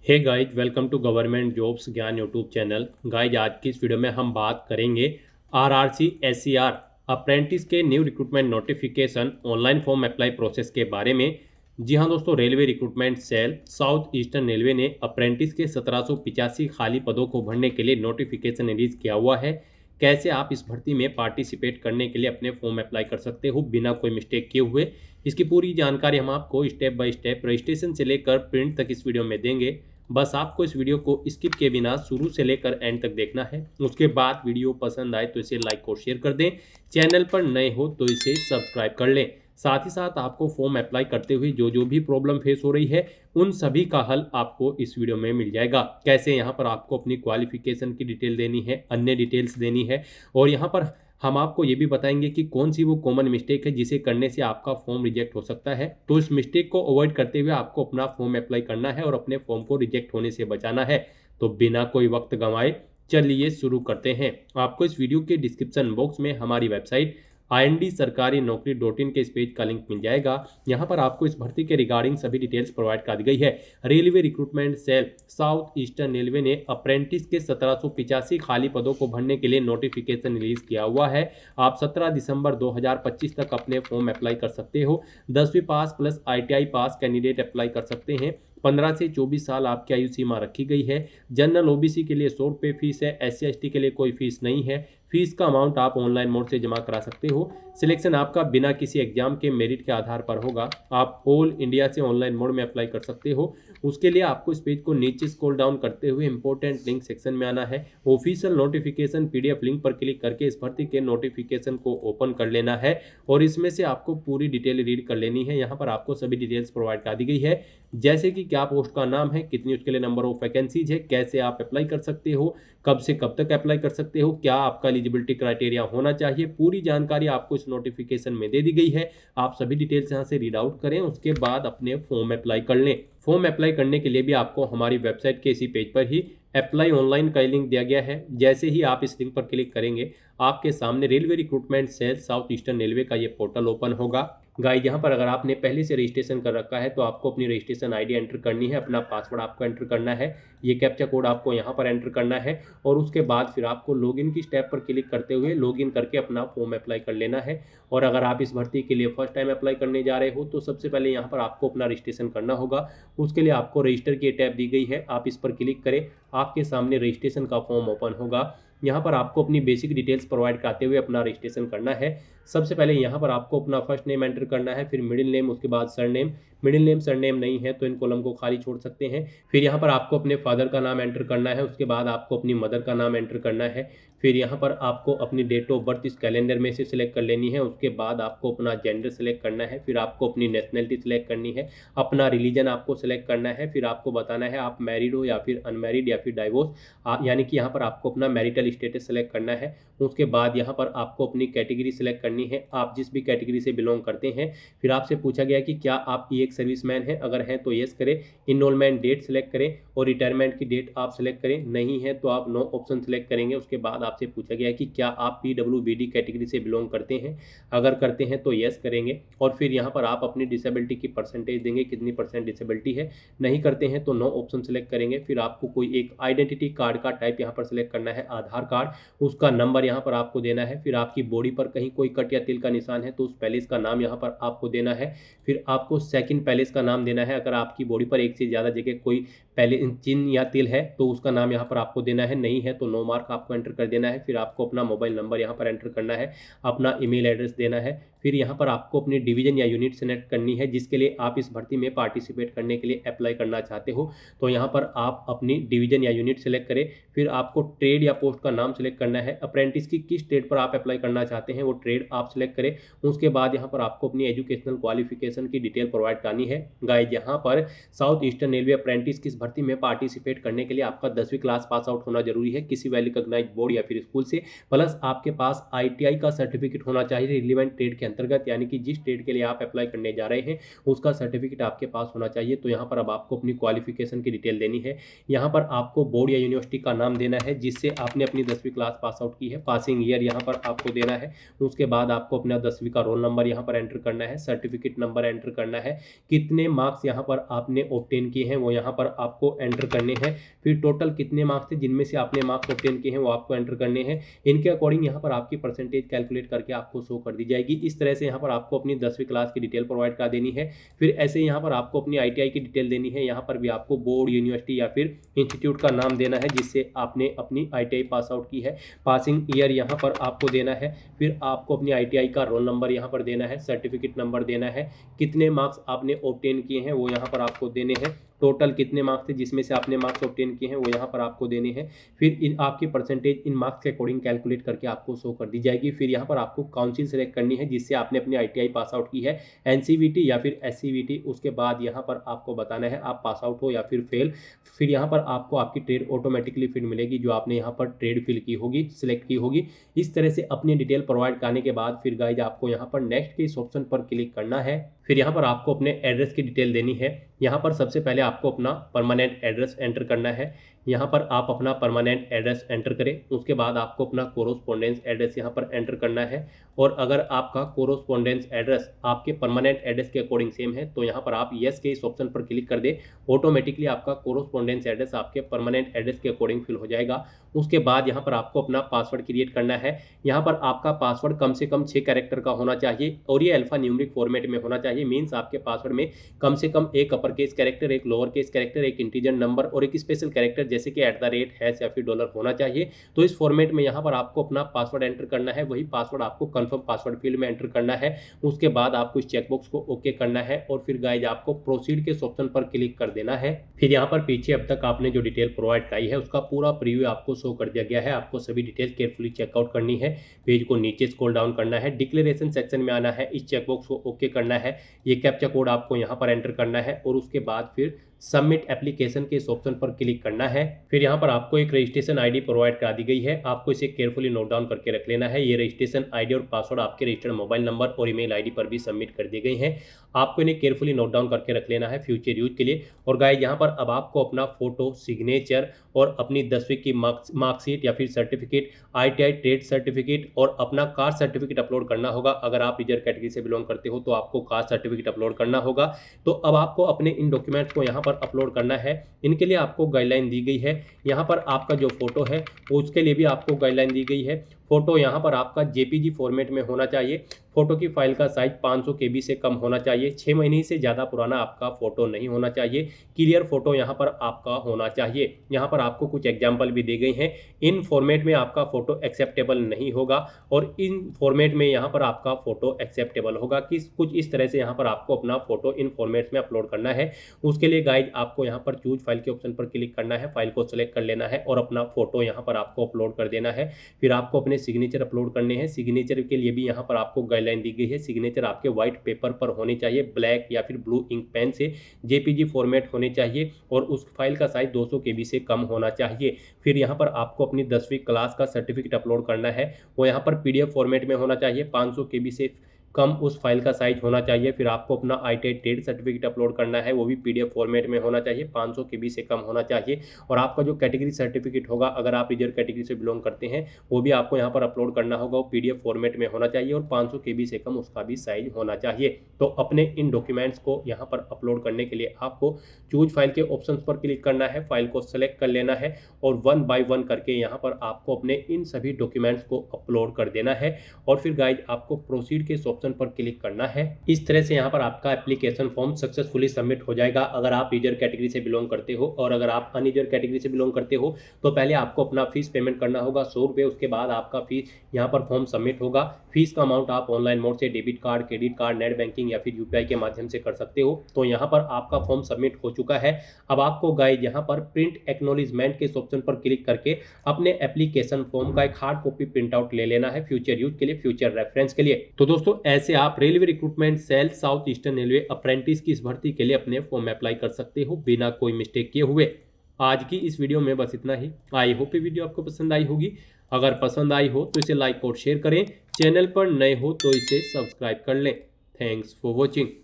Hey guys, welcome to government jobs Gyan YouTube channel. Guys, आज की इस वीडियो में हम बात करेंगे आरआरसी एससीआर अप्रेंटिस के new recruitment notification online form apply process के बारे में। जी हाँ दोस्तों, railway recruitment cell South Eastern railway ने अप्रेंटिस के 1785 खाली पदों को भरने के लिए नोटिफिकेशन रिलीज किया हुआ है। कैसे आप इस भर्ती में पार्टिसिपेट करने के लिए अपने फॉर्म अप्लाई कर सकते हो बिना कोई मिस्टेक किए हुए, इसकी पूरी जानकारी हम आपको स्टेप बाय स्टेप रजिस्ट्रेशन से लेकर प्रिंट तक इस वीडियो में देंगे। बस आपको इस वीडियो को स्किप किए बिना शुरू से लेकर एंड तक देखना है। उसके बाद वीडियो पसंद आए तो इसे लाइक और शेयर कर दें। चैनल पर नए हो तो इसे सब्सक्राइब कर लें। साथ ही साथ आपको फॉर्म अप्लाई करते हुए जो जो भी प्रॉब्लम फेस हो रही है उन सभी का हल आपको इस वीडियो में मिल जाएगा। कैसे यहाँ पर आपको अपनी क्वालिफिकेशन की डिटेल देनी है, अन्य डिटेल्स देनी है, और यहाँ पर हम आपको ये भी बताएंगे कि कौन सी वो कॉमन मिस्टेक है जिसे करने से आपका फॉर्म रिजेक्ट हो सकता है। तो इस मिस्टेक को अवॉइड करते हुए आपको अपना फॉर्म अप्लाई करना है और अपने फॉर्म को रिजेक्ट होने से बचाना है। तो बिना कोई वक्त गंवाए चलिए शुरू करते हैं। आपको इस वीडियो के डिस्क्रिप्शन बॉक्स में हमारी वेबसाइट IND-sarkari-naukri.in के इस पेज का लिंक मिल जाएगा। यहाँ पर आपको इस भर्ती के रिगार्डिंग सभी डिटेल्स प्रोवाइड कर दी गई है। Railway recruitment cell South Eastern railway ने अप्रेंटिस के 1785 खाली पदों को भरने के लिए नोटिफिकेशन रिलीज किया हुआ है। आप 17 दिसंबर 2025 तक अपने फॉर्म अप्लाई कर सकते हो। 10वीं पास प्लस ITI पास कैंडिडेट अप्लाई कर सकते हैं। 15 से 24 साल आपकी आयु सीमा रखी गई है। जनरल OBC के लिए 100 रुपये फीस है। SC/ST के लिए कोई फीस नहीं है। फीस का अमाउंट आप ऑनलाइन मोड से जमा करा सकते हो। सिलेक्शन आपका बिना किसी एग्जाम के मेरिट के आधार पर होगा। आप ऑल इंडिया से ऑनलाइन मोड में अप्लाई कर सकते हो। उसके लिए आपको इस पेज को नीचे स्क्रॉल डाउन करते हुए इंपॉर्टेंट लिंक सेक्शन में आना है। ऑफिशियल नोटिफिकेशन PDF लिंक पर क्लिक करके इस भर्ती के नोटिफिकेशन को ओपन कर लेना है और इसमें से आपको पूरी डिटेल रीड कर लेनी है। यहाँ पर आपको सभी डिटेल्स प्रोवाइड कर दी गई है, जैसे कि क्या पोस्ट का नाम है, कितनी उसके लिए नंबर ऑफ वैकेंसीज है, कैसे आप अप्लाई कर सकते हो, कब से कब तक अप्लाई कर सकते हो, क्या आपका एलिजिबिलिटी क्राइटेरिया होना चाहिए। पूरी जानकारी आपको इस नोटिफिकेशन में दे दी गई है। आप सभी डिटेल्स यहाँ से रीड आउट करें, उसके बाद अपने फॉर्म अप्लाई कर लें। फॉर्म अप्लाई करने के लिए भी आपको हमारी वेबसाइट के इसी पेज पर ही अप्लाई ऑनलाइन का लिंक दिया गया है। जैसे ही आप इस लिंक पर क्लिक करेंगे आपके सामने railway recruitment cell South Eastern railway का ये पोर्टल ओपन होगा। गाइस, यहाँ पर अगर आपने पहले से रजिस्ट्रेशन कर रखा है तो आपको अपनी रजिस्ट्रेशन ID एंटर करनी है, अपना पासवर्ड आपको एंटर करना है, ये कैप्चा कोड आपको यहाँ पर एंटर करना है और उसके बाद फिर आपको लॉगिन की स्टेप पर क्लिक करते हुए लॉगिन करके अपना फॉर्म अप्लाई कर लेना है। और अगर आप इस भर्ती के लिए फर्स्ट टाइम अप्लाई करने जा रहे हो तो सबसे पहले यहाँ पर आपको अपना रजिस्ट्रेशन करना होगा। उसके लिए आपको रजिस्टर की टैब दी गई है, आप इस पर क्लिक करें। आपके सामने रजिस्ट्रेशन का फॉर्म ओपन होगा। यहाँ पर आपको अपनी बेसिक डिटेल्स प्रोवाइड कराते हुए अपना रजिस्ट्रेशन करना है। सबसे पहले यहाँ पर आपको अपना फर्स्ट नेम एंटर करना है, फिर मिडिल नेम, उसके बाद सरनेम। मिडिल नेम सरनेम नहीं है तो इन कॉलम को खाली छोड़ सकते हैं। फिर यहाँ पर आपको अपने फादर का नाम एंटर करना है, उसके बाद आपको अपनी मदर का नाम एंटर करना है। फिर यहाँ पर आपको अपनी डेट ऑफ बर्थ इस कैलेंडर में से सिलेक्ट कर लेनी है। उसके बाद आपको अपना जेंडर सेलेक्ट करना है, फिर आपको अपनी नेशनलिटी सेलेक्ट करनी है, अपना रिलीजन आपको सेलेक्ट करना है, फिर आपको बताना है आप मैरिड हो या फिर अनमैरिड या फिर डाइवोर्स, यानी कि यहाँ पर आपको अपना मैरिटल स्टेटस सेलेक्ट करना है। उसके बाद यहाँ पर आपको अपनी कैटेगरी सेलेक्ट करनी है, आप जिस भी कैटेगरी से बिलोंग करते हैं। फिर आपसे पूछा गया कि क्या आप एक सर्विसमैन हैं, अगर हैं तो येस करें, इनरोलमेंट डेट सेलेक्ट करें और रिटायरमेंट की डेट आप सेलेक्ट करें, नहीं है तो आप नो ऑप्शन सेलेक्ट करेंगे। उसके बाद आपसे पूछा गया कि क्या आप PWBD कैटेगरी से बिलोंग करते हैं, अगर करते हैं तो येस करेंगे और फिर यहाँ पर आप अपनी डिसेबिलिटी की परसेंटेज देंगे, कितनी % डिसेबिलिटी है, नहीं करते हैं तो नो ऑप्शन सेलेक्ट करेंगे। फिर आपको कोई एक आइडेंटिटी कार्ड का टाइप यहाँ पर सेलेक्ट करना है, आधार कार्ड, उसका नंबर यहाँ पर आपको देना है। फिर आपकी बॉडी पर कहीं कोई कट या तिल का निशान है तो उस पैलेस का नाम यहाँ पर आपको देना है। फिर आपको सेकंड पैलेस का नाम देना है, अगर आपकी बॉडी पर एक से ज़्यादा जगह कोई पहले चिन्ह या तिल है तो उसका नाम यहाँ पर आपको देना है, नहीं है तो नो मार्क आपको एंटर कर देना है। फिर आपको अपना मोबाइल नंबर यहाँ पर एंटर करना है, अपना ईमेल एड्रेस देना है। फिर यहाँ पर आपको अपनी डिवीजन या यूनिट सेलेक्ट करनी है जिसके लिए आप इस भर्ती में पार्टिसिपेट करने के लिए अप्लाई करना चाहते हो। तो यहाँ पर आप अपनी डिवीजन या यूनिट सेलेक्ट करें। फिर आपको ट्रेड या पोस्ट का नाम सेलेक्ट करना है, अप्रेंटिस की किस ट्रेड पर आप अप्लाई करना चाहते हैं वो ट्रेड आप सेलेक्ट करें। उसके बाद यहाँ पर आपको अपनी एजुकेशनल क्वालिफिकेशन की डिटेल प्रोवाइड करनी है। गाइस, यहाँ पर साउथ ईस्टर्न रेलवे अप्रेंटिस की इस भर्ती में पार्टिसिपेट करने के लिए आपका 10वीं क्लास पास आउट होना जरूरी है किसी वेल रिकॉग्नाइज्ड बोर्ड या फिर स्कूल से, प्लस आपके पास ITI का सर्टिफिकेट होना चाहिए रिलीवेंट ट्रेड के अंतर्गत, यानी कि जिस ट्रेड के लिए आप अप्लाई करने जा रहे हैं उसका सर्टिफिकेट आपके पास होना चाहिए। तो यहाँ पर अब आपको अपनी क्वालिफिकेशन की डिटेल देनी है। यहाँ पर आपको बोर्ड या यूनिवर्सिटी का नाम देना है जिससे आपने अपनी 10वीं क्लास पास आउट की है, पासिंग ईयर यहाँ पर आपको देना है। उसके बाद आपको अपना 10वीं का रोल नंबर यहाँ पर एंटर करना है, सर्टिफिकेट नंबर एंटर करना है, कितने मार्क्स यहाँ पर आपने ऑब्टेन किए हैं वो यहाँ पर आप आपको एंटर करने हैं। फिर टोटल कितने मार्क्स थे, जिनमें से आपने मार्क्स ऑब्टेन किए हैं वो आपको एंटर करने हैं। इनके अकॉर्डिंग यहाँ पर आपकी परसेंटेज कैलकुलेट करके आपको शो कर दी जाएगी। इस तरह से यहाँ पर आपको अपनी 10वीं क्लास की डिटेल प्रोवाइड कर देनी है। फिर ऐसे यहाँ पर आपको अपनी ITI की डिटेल देनी है। यहाँ पर भी आपको बोर्ड, यूनिवर्सिटी या फिर इंस्टीट्यूट का नाम देना है जिससे आपने अपनी ITI पास आउट की है, पासिंग ईयर यहाँ पर आपको देना है। फिर आपको अपनी ITI का रोल नंबर यहाँ पर देना है, सर्टिफिकेट नंबर देना है, कितने मार्क्स आपने ऑब्टेन किए हैं वो यहाँ पर आपको देने हैं, टोटल कितने मार्क्स थे जिसमें से आपने मार्क्स ऑब्टेन किए हैं वो यहाँ पर आपको देने हैं। फिर इन आपकी परसेंटेज इन मार्क्स के अकॉर्डिंग कैलकुलेट करके आपको शो कर दी जाएगी। फिर यहाँ पर आपको काउंसिल सेलेक्ट करनी है जिससे आपने अपनी ITI पास आउट की है, NCVT या फिर SCVT। उसके बाद यहाँ पर आपको बताना है आप पास आउट हो या फिर फेल। फिर यहाँ पर आपको आपकी ट्रेड ऑटोमेटिकली फिर मिलेगी जो आपने यहाँ पर ट्रेड फिल की होगी, सिलेक्ट की होगी। इस तरह से अपनी डिटेल प्रोवाइड करने के बाद फिर गाइज आपको यहाँ पर नेक्स्ट के इस ऑप्शन पर क्लिक करना है। फिर यहाँ पर आपको अपने एड्रेस की डिटेल देनी है। यहाँ पर सबसे पहले आपको अपना परमानेंट एड्रेस एंटर करना है। यहाँ पर आप अपना परमानेंट एड्रेस एंटर करें, उसके बाद आपको अपना कोरोस्पोंडेंस एड्रेस यहाँ पर एंटर करना है। और अगर आपका कोरोस्पोंडेंस एड्रेस आपके परमानेंट एड्रेस के अकॉर्डिंग सेम है तो यहाँ पर आप येस के इस ऑप्शन पर क्लिक कर दे, ऑटोमेटिकली आपका कोरोस्पोंडेंस एड्रेस आपके परमानेंट एड्रेस के अकॉर्डिंग फिल हो जाएगा। उसके बाद यहाँ पर आपको अपना पासवर्ड क्रिएट करना है। यहाँ पर आपका पासवर्ड कम से कम 6 कैरेक्टर का होना चाहिए और ये अल्फा न्यूमेरिक फॉर्मेट में होना चाहिए। मीन्स आपके पासवर्ड में कम से कम एक अपर केस कैरेक्टर, एक लोअर केस कैरेक्टर, एक इंटीजर नंबर और एक स्पेशल कैरेक्टर जैसे कि @ हैश या फिर डॉलर होना चाहिए। तो इस फॉर्मेट में यहाँ पर आपको अपना पासवर्ड एंटर करना है। वही पासवर्ड आपको कंफर्म पासवर्ड फील्ड में एंटर करना है। उसके बाद आपको इस चेकबॉक्स को ओके करना है और फिर गाइज आपको प्रोसीड के ऑप्शन पर क्लिक कर देना है। फिर यहाँ पर पीछे अब तक आपने जो डिटेल प्रोवाइड कराई है उसका पूरा प्रीव्यू आपको शो कर दिया गया है। आपको सभी डिटेल केयरफुली चेकआउट करनी है। पेज को नीचे स्क्रॉल डाउन करना है, डिक्लेरेशन सेक्शन में आना है, इस चेकबॉक्स को ओके करना है। ये कैप्चा कोड आपको यहाँ पर एंटर करना है और उसके बाद फिर सबमिट एप्लीकेशन के इस ऑप्शन पर क्लिक करना है। फिर यहाँ पर आपको एक रजिस्ट्रेशन ID प्रोवाइड करा दी गई है, आपको इसे केयरफुली नोट डाउन करके रख लेना है। ये रजिस्ट्रेशन ID और पासवर्ड आपके रजिस्टर्ड मोबाइल नंबर और ईमेल ID पर भी सबमिट कर दी गई हैं। आपको इन्हें केयरफुली नोट डाउन करके रख लेना है फ्यूचर यूज के लिए। और गाइस यहाँ पर अब आपको अपना फोटो, सिग्नेचर और अपनी 10वीं की मार्कशीट या फिर सर्टिफिकेट, ITI ट्रेड सर्टिफिकेट और अपना कास्ट सर्टिफिकेट अपलोड करना होगा। अगर आप रिजर्व कैटेगरी से बिलोंग करते हो तो आपको कास्ट सर्टिफिकेट अपलोड करना होगा। तो अब आपको अपने इन डॉक्यूमेंट्स को यहाँ पर अपलोड करना है। इनके लिए आपको गाइडलाइन दी गई है। यहाँ पर आपका जो फोटो है उसके लिए भी आपको गाइडलाइन दी गई है। फोटो यहाँ पर आपका JPG फॉर्मेट में होना चाहिए। फोटो की फाइल का साइज 500 KB से कम होना चाहिए। 6 महीने से ज़्यादा पुराना आपका फोटो नहीं होना चाहिए। क्लियर फोटो यहाँ पर आपका होना चाहिए। यहाँ पर आपको कुछ एग्जाम्पल भी दी गई हैं। इन फॉर्मेट में आपका फोटो एक्सेप्टेबल नहीं होगा और इन फॉर्मेट में यहाँ पर आपका फोटो एक्सेप्टेबल होगा। कुछ इस तरह से यहाँ पर आपको अपना फोटो इन फॉर्मेट्स में अपलोड करना है। उसके लिए गाइड आपको यहाँ पर चूज फाइल के ऑप्शन पर क्लिक करना है, फाइल को सिलेक्ट कर लेना है और अपना फोटो यहाँ पर आपको अपलोड कर देना है। फिर आपको अपने सिग्नेचर अपलोड करने हैं। सिग्नेचर के लिए भी यहाँ पर आपको गाइडलाइन दी गई है। सिग्नेचर आपके व्हाइट पेपर पर होनी चाहिए, ब्लैक या फिर ब्लू इंक पेन से, JPG फॉर्मेट होने चाहिए और उस फाइल का साइज 200 KB से कम होना चाहिए। फिर यहाँ पर आपको अपनी 10वीं क्लास का सर्टिफिकेट अपलोड करना है, वो यहाँ पर PDF फॉर्मेट में होना चाहिए, 500 KB से कम उस फाइल का साइज होना चाहिए। फिर आपको अपना ITI ट्रेड सर्टिफिकेट अपलोड करना है, वो भी PDF फॉर्मेट में होना चाहिए, 500 KB से कम होना चाहिए। और आपका जो कैटेगरी सर्टिफिकेट होगा, अगर आप रिजर्व कैटेगरी से बिलोंग करते हैं, वो भी आपको यहाँ पर अपलोड करना होगा, वो PDF फॉर्मेट में होना चाहिए और 500 KB से कम उसका भी साइज होना चाहिए। तो अपने इन डॉक्यूमेंट्स को यहाँ पर अपलोड करने के लिए आपको चूज फाइल के ऑप्शन पर क्लिक करना है, फाइल को सेलेक्ट कर लेना है और 1 बाय 1 करके यहाँ पर आपको अपने इन सभी डॉक्यूमेंट्स को अपलोड कर देना है। और फिर गाइड आपको प्रोसीड के ऑप्शन पर क्लिक करना है। इस तरह से यहाँ पर आपका एप्लीकेशन फॉर्म सक्सेसफुली सबमिट हो जाएगा। अगर आप रिजर्व कैटेगरी से बिलोंग करते हो और अगर आप अनरिजर्व कैटेगरी से बिलोंग करते हो तो पहले आपको अपना फीस पेमेंट करना होगा 100 रुपये। उसके बाद आपका फीस यहाँ पर फॉर्म सबमिट होगा। फीस का अमाउंट आप ऑनलाइन मोड से debit card, credit card, net banking या फिर UPI के माध्यम से कर सकते हो। तो यहाँ पर आपका फॉर्म सबमिट हो चुका है। अब आपको गाइड यहाँ पर प्रिंट एक्नॉलेजमेंट के ऑप्शन पर क्लिक करके अपने एप्लीकेशन फॉर्म का एक हार्ड कॉपी प्रिंट आउट ले लेना है फ्यूचर यूज के लिए, फ्यूचर रेफरेंस के लिए। तो दोस्तों ऐसे आप railway recruitment cell South Eastern railway apprentice की इस भर्ती के लिए अपने फॉर्म अप्लाई कर सकते हो बिना कोई मिस्टेक किए हुए। आज की इस वीडियो में बस इतना ही। आई होप ये वीडियो आपको पसंद आई होगी। अगर पसंद आई हो तो इसे लाइक और शेयर करें। चैनल पर नए हो तो इसे सब्सक्राइब कर लें। Thanks for watching.